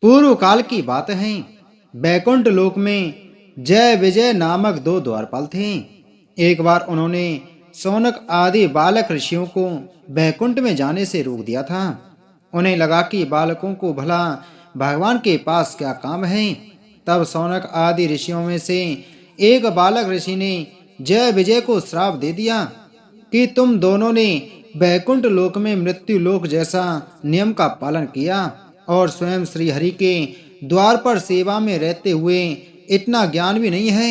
पूर्व काल की बात है। बैकुंठ लोक में जय विजय नामक दो द्वारपाल थे। एक बार उन्होंने शौनक आदि बालक ऋषियों को बैकुंठ में जाने से रोक दिया था। उन्हें लगा कि बालकों को भला भगवान के पास क्या काम है। तब शौनक आदि ऋषियों में से एक बालक ऋषि ने जय विजय को श्राप दे दिया कि तुम दोनों ने बैकुंठ लोक में मृत्यु लोक जैसा नियम का पालन किया और स्वयं श्री हरि के द्वार पर सेवा में रहते हुए इतना ज्ञान भी नहीं है,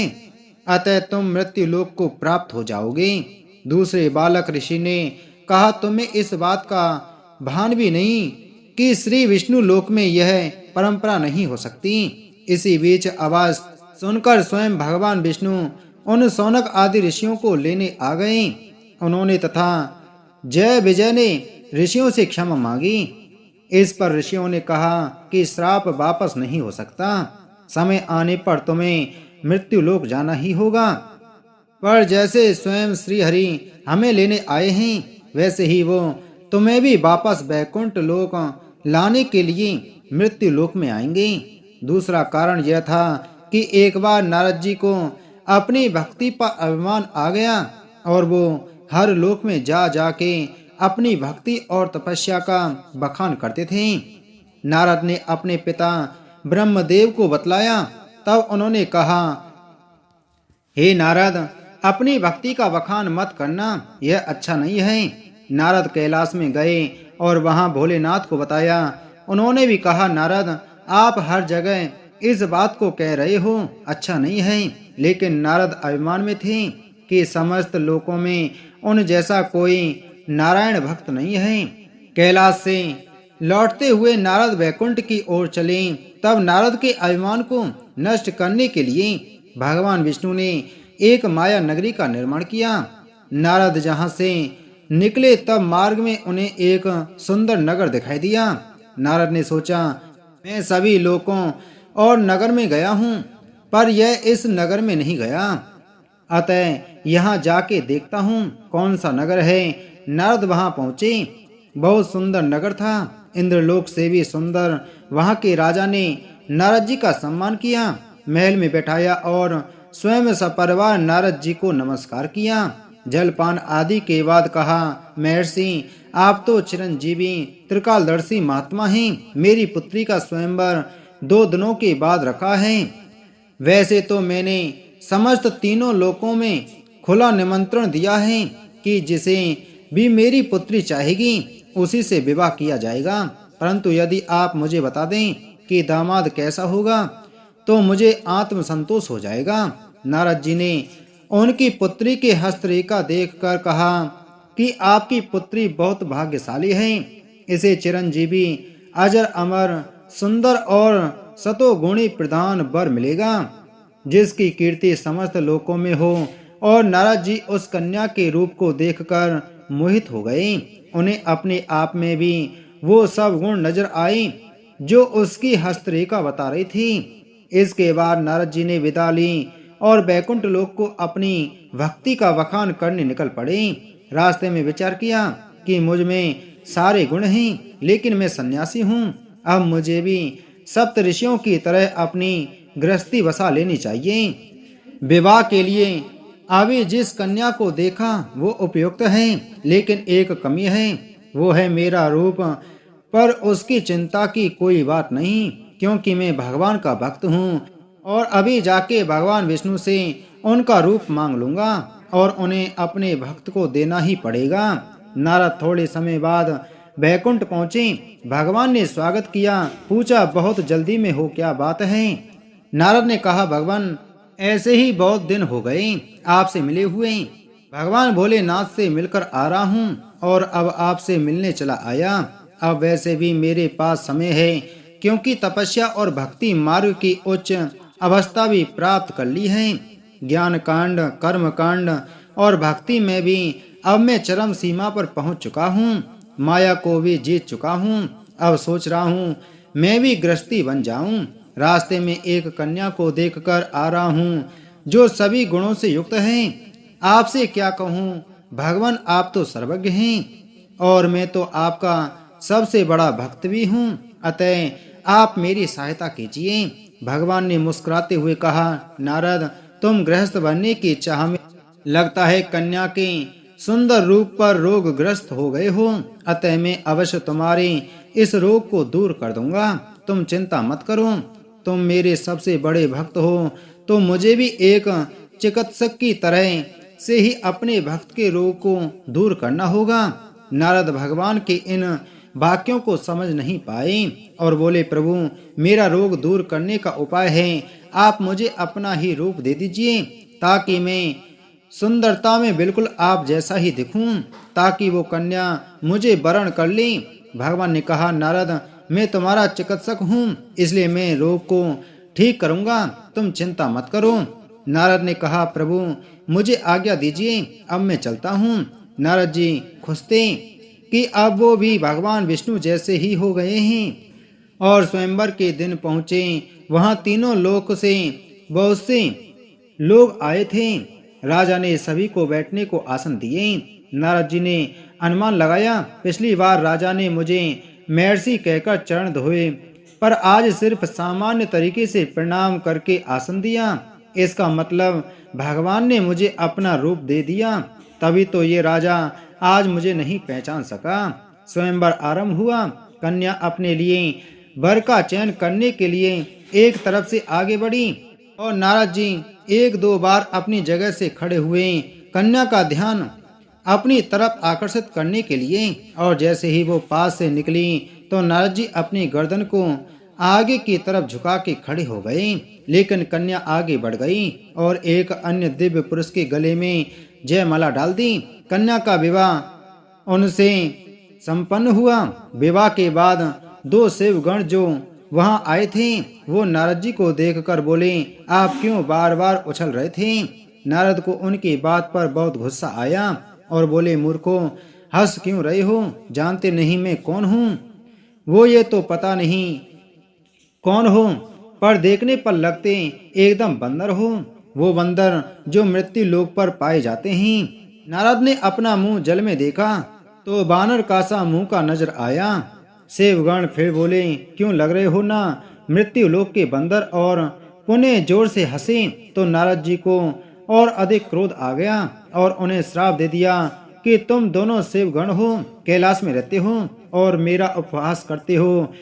अतः तुम मृत्यु लोक को प्राप्त हो जाओगे। दूसरे बालक ऋषि ने कहा, तुम्हें इस बात का भान भी नहीं कि श्री विष्णु लोक में यह परंपरा नहीं हो सकती। इसी बीच आवाज सुनकर स्वयं भगवान विष्णु उन शौनक आदि ऋषियों को लेने आ गए। उन्होंने तथा जय विजय ने ऋषियों से क्षमा मांगी। इस पर ऋषियों ने कहा कि श्राप वापस नहीं हो सकता, समय आने पर तुम्हें मृत्यु लोक जाना ही होगा। पर जैसे स्वयं श्री हरि हमें लेने आए हैं, वैसे ही वो तुम्हें भी वापस बैकुंठ लोक लाने के लिए मृत्यु लोक में आएंगे। दूसरा कारण यह था कि एक बार नारद जी को अपनी भक्ति पर अभिमान आ गया और वो हर लोक में जा जाके अपनी भक्ति और तपस्या का बखान करते थे। नारद ने अपने पिता ब्रह्मदेव को बतलाया। तब उन्होंने कहा, हे नारद, अपनी भक्ति का बखान मत करना, यह अच्छा नहीं है। नारद कैलाश में गए और वहां भोलेनाथ को बताया। उन्होंने भी कहा, नारद, आप हर जगह इस बात को कह रहे हो, अच्छा नहीं है। लेकिन नारद अभिमान में थे कि समस्त लोकों में उन जैसा कोई नारायण भक्त नहीं है। कैलाश से लौटते हुए नारद बैकुंठ की ओर चले। तब नारद के अभिमान को नष्ट करने के लिए भगवान विष्णु ने एक माया नगरी का निर्माण किया। नारद जहां से निकले तब मार्ग में उन्हें एक सुंदर नगर दिखाई दिया। नारद ने सोचा, मैं सभी लोकों और नगर में गया हूँ, पर यह इस नगर में नहीं गया, अतः यहाँ जाके देखता हूँ कौन सा नगर है। नारद वहां पहुंचे। बहुत सुंदर नगर था, इंद्रलोक से भी सुंदर। वहां के राजा ने नारद जी का सम्मान किया, महल में बैठाया और स्वयं सपरिवार नारद जी को नमस्कार किया। जलपान आदि के बाद कहा, महर्षि, आप तो चिरंजीवी त्रिकालदर्शी महात्मा हैं। मेरी पुत्री का स्वयंवर 2 दिनों के बाद रखा है। वैसे तो मैंने समस्त तीनों लोकों में खुला निमंत्रण दिया है कि जिसे भी मेरी पुत्री चाहेगी उसी से विवाह किया जाएगा, परंतु यदि आप मुझे बता दें कि दामाद कैसा होगा तो मुझे आत्म संतोष हो जाएगा। नारद जी ने उनकी पुत्री की हस्तरेखा देखकर कहा कि आपकी पुत्री बहुत भाग्यशाली है। इसे चिरंजीवी, अजर अमर, सुंदर और सतोगुणी प्रधान वर मिलेगा, जिसकी कीर्ति समस्त लोकों में हो। और नारद जी उस कन्या के रूप को देखकर मोहित हो गए। उन्हें अपने आप में भी वो सब गुण नजर आए जो उसकी हस्तरेखा बता रही थी। इसके बाद नारद जी ने विदा ली और बैकुंठ लोक को अपनी भक्ति का बखान करने निकल पड़े। रास्ते में विचार किया कि मुझ में सारे गुण हैं, लेकिन मैं सन्यासी हूँ। अब मुझे भी सप्त ऋषियों की तरह अपनी गृहस्थी बसा लेनी चाहिए। विवाह के लिए अभी जिस कन्या को देखा वो उपयुक्त है, लेकिन एक कमी है, वो है मेरा रूप। पर उसकी चिंता की कोई बात नहीं, क्योंकि मैं भगवान का भक्त हूँ और अभी जाके भगवान विष्णु से उनका रूप मांग लूंगा और उन्हें अपने भक्त को देना ही पड़ेगा। नारद थोड़े समय बाद बैकुंठ पहुंचे। भगवान ने स्वागत किया, पूछा, बहुत जल्दी में हो, क्या बात है? नारद ने कहा, भगवान, ऐसे ही बहुत दिन हो गए आपसे मिले हुए। भगवान भोलेनाथ से मिलकर आ रहा हूँ और अब आपसे मिलने चला आया। अब वैसे भी मेरे पास समय है, क्योंकि तपस्या और भक्ति मार्ग की उच्च अवस्था भी प्राप्त कर ली है। ज्ञान कांड, कर्म कांड और भक्ति में भी अब मैं चरम सीमा पर पहुंच चुका हूँ। माया को भी जीत चुका हूँ। अब सोच रहा हूँ मैं भी गृहस्थी बन जाऊं। रास्ते में एक कन्या को देखकर आ रहा हूँ जो सभी गुणों से युक्त है। आपसे क्या कहूँ भगवान, आप तो सर्वज्ञ हैं और मैं तो आपका सबसे बड़ा भक्त भी हूँ, अतः आप मेरी सहायता कीजिए। भगवान ने मुस्कुराते हुए कहा, नारद, तुम गृहस्थ बनने की चाह में लगता है कन्या के सुंदर रूप पर रोगग्रस्त हो गए हो, अतः मैं अवश्य तुम्हारे इस रोग को दूर कर दूंगा। तुम चिंता मत करो। तुम मेरे सबसे बड़े भक्त हो, तो मुझे भी एक चिकित्सक की तरह से ही अपने भक्त के रोग को दूर करना होगा। नारद भगवान के इन वाक्यों को समझ नहीं पाए और बोले, प्रभु, मेरा रोग दूर करने का उपाय है, आप मुझे अपना ही रूप दे दीजिए, ताकि मैं सुंदरता में बिल्कुल आप जैसा ही दिखूं, ताकि वो कन्या मुझे वरण कर ले। भगवान ने कहा, नारद, मैं तुम्हारा चिकित्सक हूँ, इसलिए मैं रोग को ठीक करूंगा, तुम चिंता मत करो। नारद ने कहा, प्रभु, मुझे आज्ञा दीजिए, अब मैं चलता हूँ। नारद जी खुश थे कि अब वो भी भगवान विष्णु जैसे ही हो गए हैं और स्वयंवर के दिन पहुँचे। वहाँ तीनों लोक से बहुत से लोग आए थे। राजा ने सभी को बैठने को आसन दिए। नारद जी ने अनुमान लगाया, पिछली बार राजा ने मुझे महर्षि कहकर चरण धोए, पर आज सिर्फ सामान्य तरीके से प्रणाम करके आसन दिया। इसका मतलब भगवान ने मुझे अपना रूप दे दिया, तभी तो ये राजा आज मुझे नहीं पहचान सका। स्वयंवर आरंभ हुआ। कन्या अपने लिए वर का चयन करने के लिए एक तरफ से आगे बढ़ी और नारद जी एक दो बार अपनी जगह से खड़े हुए, कन्या का ध्यान अपनी तरफ आकर्षित करने के लिए। और जैसे ही वो पास से निकली तो नारद जी अपनी गर्दन को आगे की तरफ झुका के खड़े हो गए, लेकिन कन्या आगे बढ़ गई और एक अन्य दिव्य पुरुष के गले में जयमाला डाल दी। कन्या का विवाह उनसे संपन्न हुआ। विवाह के बाद दो शिवगण जो वहां आए थे, वो नारद जी को देखकर बोले, आप क्यों बार बार उछल रहे थे? नारद को उनकी बात पर बहुत गुस्सा आया और बोले, मूर्खों, हंस क्यों रहे हो? जानते नहीं मैं कौन हूँ? वो ये तो पता नहीं कौन हो, पर देखने पर लगते एकदम बंदर हो, वो बंदर जो मृत्यु लोक पर पाए जाते हैं। नारद ने अपना मुंह जल में देखा तो बानर का सा मुंह का नजर आया। शिवगण फिर बोले, क्यों लग रहे हो ना मृत्यु लोक के बंदर? और पुनः जोर से हंसे तो नारद जी को और अधिक क्रोध आ गया और उन्हें श्राप दे दिया कि तुम दोनों शिवगण हो, कैलाश में रहते हो और मेरा उपहास करते हो।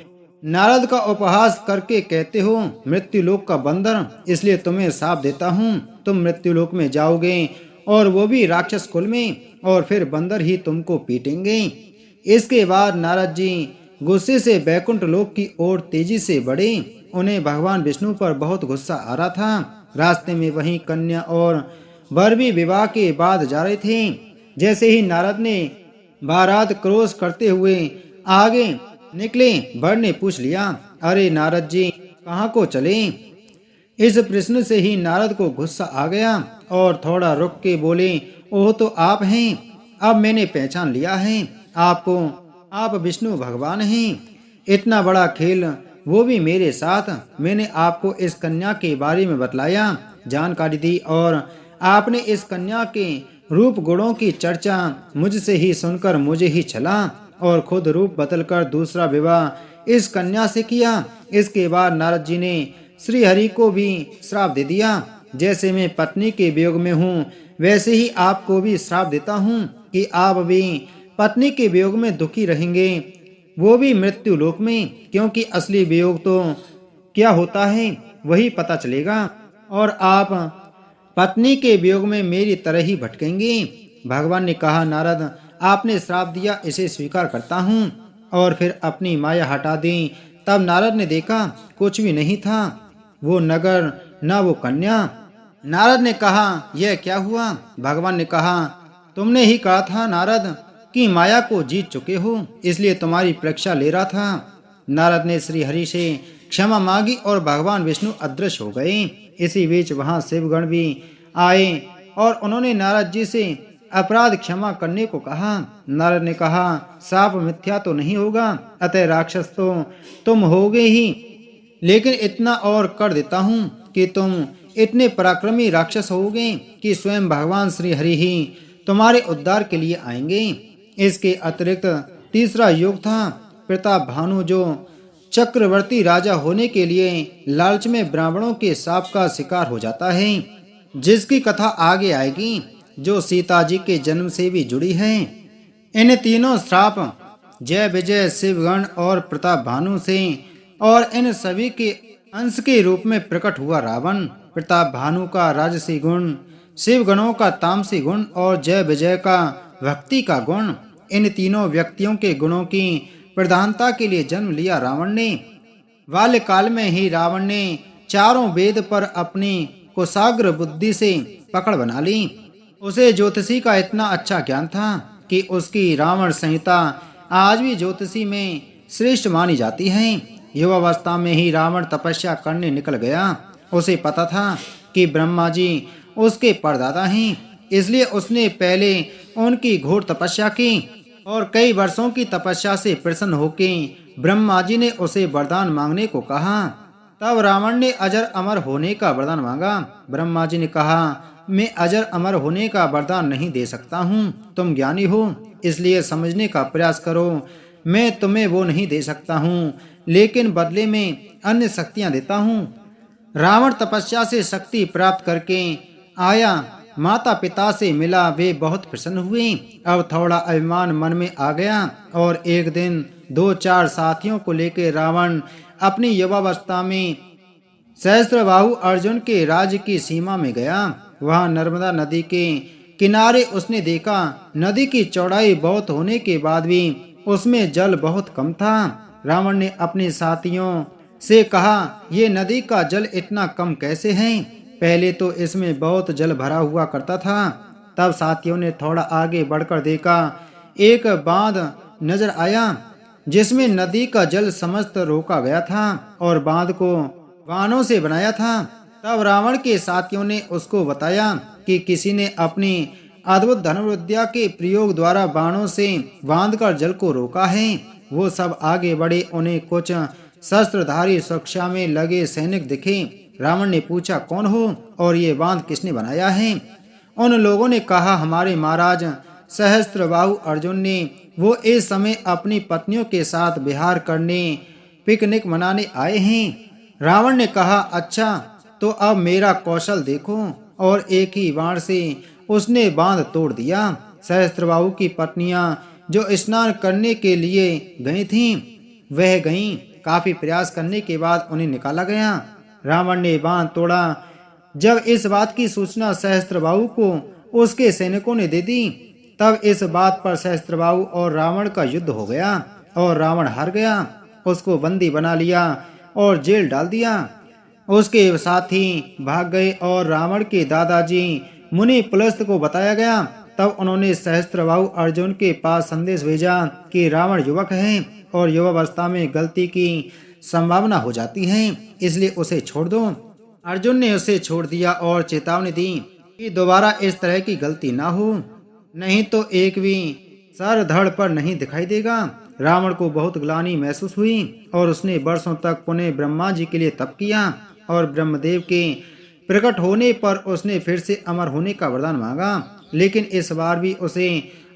नारद का उपहास करके कहते हो मृत्यु लोक का बंदर, इसलिए तुम्हें श्राप देता हूँ। तुम मृत्यु लोक में जाओगे और वो भी राक्षस कुल में, और फिर बंदर ही तुमको पीटेंगे। इसके बाद नारद जी गुस्से से बैकुंठ लोक की ओर तेजी से बढ़े। उन्हें भगवान विष्णु पर बहुत गुस्सा आ रहा था। रास्ते में वहीं कन्या और वर भी विवाह के बाद जा रहे थे। जैसे ही नारद ने बारात क्रॉस करते हुए आगे निकले, वर ने पूछ लिया, अरे नारद जी, कहाँ को चले? इस प्रश्न से ही नारद को गुस्सा आ गया और थोड़ा रुक के बोले, ओह, तो आप हैं, अब मैंने पहचान लिया है आपको, आप विष्णु भगवान हैं। इतना बड़ा खेल, वो भी मेरे साथ। मैंने आपको इस कन्या के बारे में बतलाया, जानकारी दी और आपने इस कन्या के रूप गुणों की चर्चा मुझसे ही सुनकर मुझे ही छला और खुद रूप बदलकर दूसरा विवाह इस कन्या से किया। इसके बाद नारद जी ने श्री हरि को भी श्राप दे दिया, जैसे मैं पत्नी के वियोग में हूँ वैसे ही आपको भी श्राप देता हूँ कि आप भी पत्नी के वियोग में दुखी रहेंगे, वो भी मृत्यु लोक में, क्योंकि असली वियोग तो क्या होता है वही पता चलेगा और आप पत्नी के वियोग में मेरी तरह ही भटकेंगे। भगवान ने कहा, नारद, आपने श्राप दिया, इसे स्वीकार करता हूँ। और फिर अपनी माया हटा दी। तब नारद ने देखा कुछ भी नहीं था, वो नगर न वो कन्या। नारद ने कहा, यह क्या हुआ? भगवान ने कहा, तुमने ही कहा था नारद कि माया को जीत चुके हो, इसलिए तुम्हारी परीक्षा ले रहा था। नारद ने श्री हरि से क्षमा मांगी और भगवान विष्णु अदृश्य हो गए। इसी बीच वहां शिवगण भी आए और उन्होंने नारद जी से अपराध क्षमा करने को कहा। नारद ने कहा, साप मिथ्या तो नहीं होगा, अतः राक्षस तो तुम होगे ही, लेकिन इतना और कर देता हूँ कि तुम इतने पराक्रमी राक्षस होगे कि स्वयं भगवान श्री हरि ही तुम्हारे उद्धार के लिए आएंगे। इसके अतिरिक्त तीसरा योग था प्रताप भानु, जो चक्रवर्ती राजा होने के लिए लालच में ब्राह्मणों के शाप का शिकार हो जाता है, जिसकी कथा आगे आएगी, जो सीता जी के जन्म से भी जुड़ी है। इन तीनों श्राप जय विजय, शिवगण और प्रताप भानु से और इन सभी के अंश के रूप में प्रकट हुआ रावण। प्रताप भानु का राजसी गुण, शिव गणों का तामसी गुण और जय विजय का भक्ति का गुण, इन तीनों व्यक्तियों के गुणों की प्रधानता के लिए जन्म लिया रावण ने। बाल्यकाल में ही रावण ने चारों वेद पर अपनी कुशाग्र बुद्धि से पकड़ बना ली। उसे ज्योतिषी का इतना अच्छा ज्ञान था कि उसकी रावण संहिता आज भी ज्योतिषी में श्रेष्ठ मानी जाती है। युवावस्था में ही रावण तपस्या करने निकल गया। उसे पता था कि ब्रह्मा जी उसके परदादा हैं, इसलिए उसने पहले उनकी घोर तपस्या की और कई वर्षों की तपस्या से प्रसन्न होकर ब्रह्मा जी ने उसे वरदान मांगने को कहा। तब रावण ने अजर अमर होने का वरदान मांगा। ब्रह्मा जी ने कहा, मैं अजर अमर होने का वरदान नहीं दे सकता हूँ, तुम ज्ञानी हो इसलिए समझने का प्रयास करो। मैं तुम्हें वो नहीं दे सकता हूँ, लेकिन बदले में अन्य शक्तियाँ देता हूँ। रावण तपस्या से शक्ति प्राप्त करके आया, माता पिता से मिला, वे बहुत प्रसन्न हुए। अब थोड़ा अभिमान मन में आ गया और एक दिन 2-4 साथियों को लेकर रावण अपनी युवावस्था में सहस्त्रबाहु अर्जुन के राज्य की सीमा में गया। वहां नर्मदा नदी के किनारे उसने देखा, नदी की चौड़ाई बहुत होने के बाद भी उसमें जल बहुत कम था। रावण ने अपने साथियों से कहा, ये नदी का जल इतना कम कैसे है? पहले तो इसमें बहुत जल भरा हुआ करता था। तब साथियों ने थोड़ा आगे बढ़कर देखा, एक बांध नजर आया जिसमें नदी का जल समस्त रोका गया था और बांध को बाणों से बनाया था। तब रावण के साथियों ने उसको बताया कि किसी ने अपनी अद्भुत धनुर्विद्या के प्रयोग द्वारा बाणों से बांधकर जल को रोका है। वो सब आगे बढ़े। उन्हें कुछ शस्त्रधारी सुरक्षा में लगे सैनिक दिखे। रावण ने पूछा, कौन हो और ये बांध किसने बनाया है? उन लोगों ने कहा, हमारे महाराज सहस्त्रबाहु अर्जुन ने। वो इस समय अपनी पत्नियों के साथ विहार करने, पिकनिक मनाने आए हैं। रावण ने कहा, अच्छा तो अब मेरा कौशल देखो। और एक ही बाण से उसने बांध तोड़ दिया। सहस्त्रबाहु की पत्नियां जो स्नान करने के लिए गई थीं, वह गईं। काफी प्रयास करने के बाद उन्हें निकाला गया। रावण ने बांध तोड़ा। जब इस बात की सूचना सहस्त्रबाहु को उसके सैनिकों ने दे दी, तब इस बात पर सहस्त्रबाहु और रावण का युद्ध हो गया और रावण हार गया। उसको बंदी बना लिया और जेल डाल दिया। उसके साथी भाग गए और रावण के दादाजी मुनि पुलस्त को बताया गया। तब उन्होंने सहस्त्रबाहु अर्जुन के पास संदेश भेजा कि रावण युवक है और युवावस्था में गलती की संभावना हो जाती है, इसलिए उसे छोड़ दो। अर्जुन ने उसे छोड़ दिया और चेतावनी दी कि दोबारा इस तरह की गलती ना हो, नहीं तो एक भी सर धड़ पर नहीं दिखाई देगा। रावण को बहुत ग्लानि महसूस हुई और उसने वर्षों तक पुनः ब्रह्मा जी के लिए तप किया और ब्रह्मदेव के प्रकट होने पर उसने फिर से अमर होने का वरदान मांगा। लेकिन इस बार भी उसे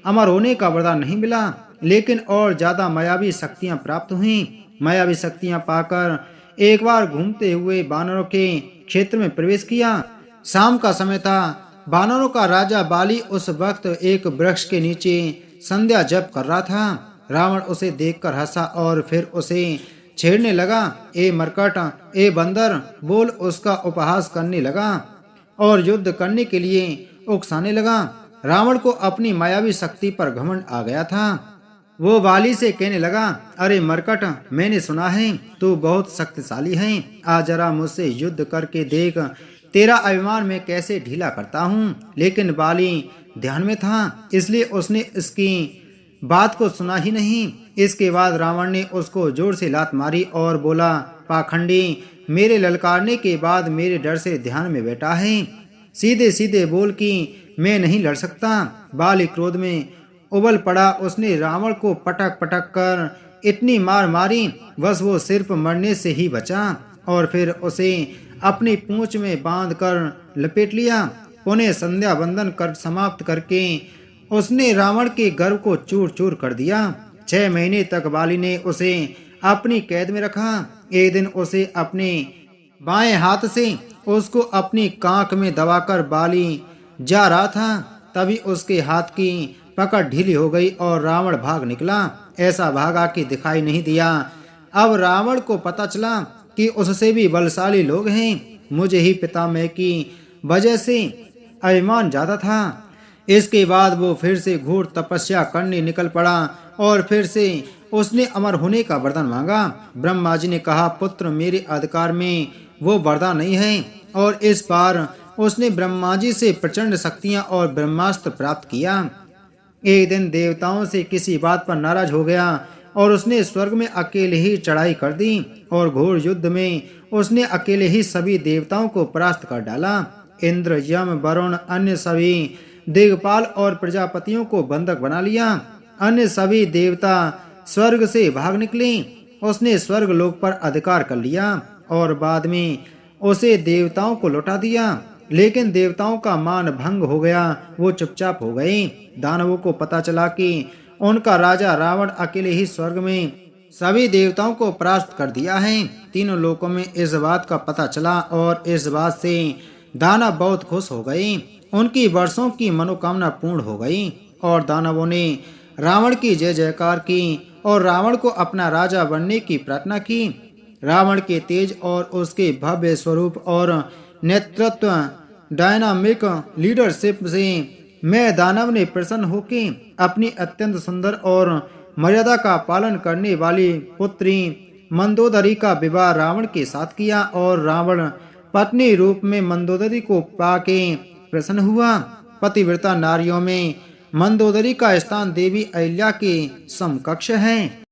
अमर होने का वरदान नहीं मिला, लेकिन और ज्यादा मायावी शक्तियां प्राप्त हुईं। मायावी शक्तियां पाकर एक बार घूमते हुए बानरों के क्षेत्र में प्रवेश किया। शाम का समय था। बानरों का राजा बाली उस वक्त एक वृक्ष के नीचे संध्या जप कर रहा था। रावण उसे देखकर हंसा और फिर उसे छेड़ने लगा। ए मरकट, ए बंदर, बोल उसका उपहास करने लगा और युद्ध करने के लिए उकसाने लगा। रावण को अपनी मायावी शक्ति पर घमंड आ गया था। वो बाली से कहने लगा, अरे मरकट, मैंने सुना है तू बहुत शक्तिशाली है। आज जरा मुझसे युद्ध करके देख, तेरा अभिमान मैं कैसे ढीला करता हूँ। लेकिन बाली ध्यान में था, इसलिए उसने इसकी बात को सुना ही नहीं। इसके बाद रावण ने उसको जोर से लात मारी और बोला, पाखंडी, मेरे ललकारने के बाद मेरे डर से ध्यान में बैठा है। सीधे सीधे बोल कि मैं नहीं लड़ सकता। बाली क्रोध में उबल पड़ा। उसने रावण को पटक पटक कर इतनी मार मारी, बस वो सिर्फ मरने से ही बचा और फिर उसे अपनी पूंछ में बांधकर लपेट लिया। पुनः संध्या बंदन कर समाप्त करके उसने रावण के गर्भ को चूर चूर कर दिया। 6 महीने तक बाली ने उसे अपनी कैद में रखा। एक दिन उसे अपने बाएं हाथ से उसको अपनी कांख में दबाकर बाली जा रहा था, तभी उसके हाथ की पकड़ ढीली हो गई और रावण भाग निकला। ऐसा भागा कि दिखाई नहीं दिया। अब रावण को पता चला कि उससे भी बलशाली लोग हैं। मुझे ही पितामह की वजह से अभिमान ज्यादा था। इसके बाद वो फिर से घोर तपस्या करने निकल पड़ा और फिर से उसने अमर होने का वरदान मांगा। ब्रह्मा जी ने कहा, पुत्र मेरे अधिकार में वो वरदान नहीं है। और इस बार उसने ब्रह्मा जी से प्रचंड शक्तियां और ब्रह्मास्त्र प्राप्त किया। एक दिन देवताओं से किसी बात पर नाराज हो गया और उसने स्वर्ग में अकेले ही चढ़ाई कर दी और घोर युद्ध में उसने अकेले ही सभी देवताओं को परास्त कर डाला। इंद्र, यम, वरुण, अन्य सभी दिग्पाल और प्रजापतियों को बंधक बना लिया। अन्य सभी देवता स्वर्ग से भाग निकले। उसने स्वर्ग लोक पर अधिकार कर लिया और बाद में उसे देवताओं को लौटा दिया। लेकिन देवताओं का मान भंग हो गया, वो चुपचाप हो गए। दानवों को पता चला कि उनका राजा रावण अकेले ही स्वर्ग में सभी देवताओं को परास्त कर दिया है। तीनों लोकों में इस बात का पता चला और इस बात से दानव बहुत खुश हो गए। उनकी वर्षों की मनोकामना पूर्ण हो गई और दानवों ने रावण की जय जयकार की और रावण को अपना राजा बनने की प्रार्थना की। रावण के तेज और उसके भव्य स्वरूप और नेतृत्व, डायनामिक लीडरशिप से मैं दानव ने प्रसन्न होकर अपनी अत्यंत सुंदर और मर्यादा का पालन करने वाली पुत्री मंदोदरी का विवाह रावण के साथ किया और रावण पत्नी रूप में मंदोदरी को पाके प्रसन्न हुआ। पतिव्रता नारियों में मंदोदरी का स्थान देवी अहिल्या के समकक्ष है।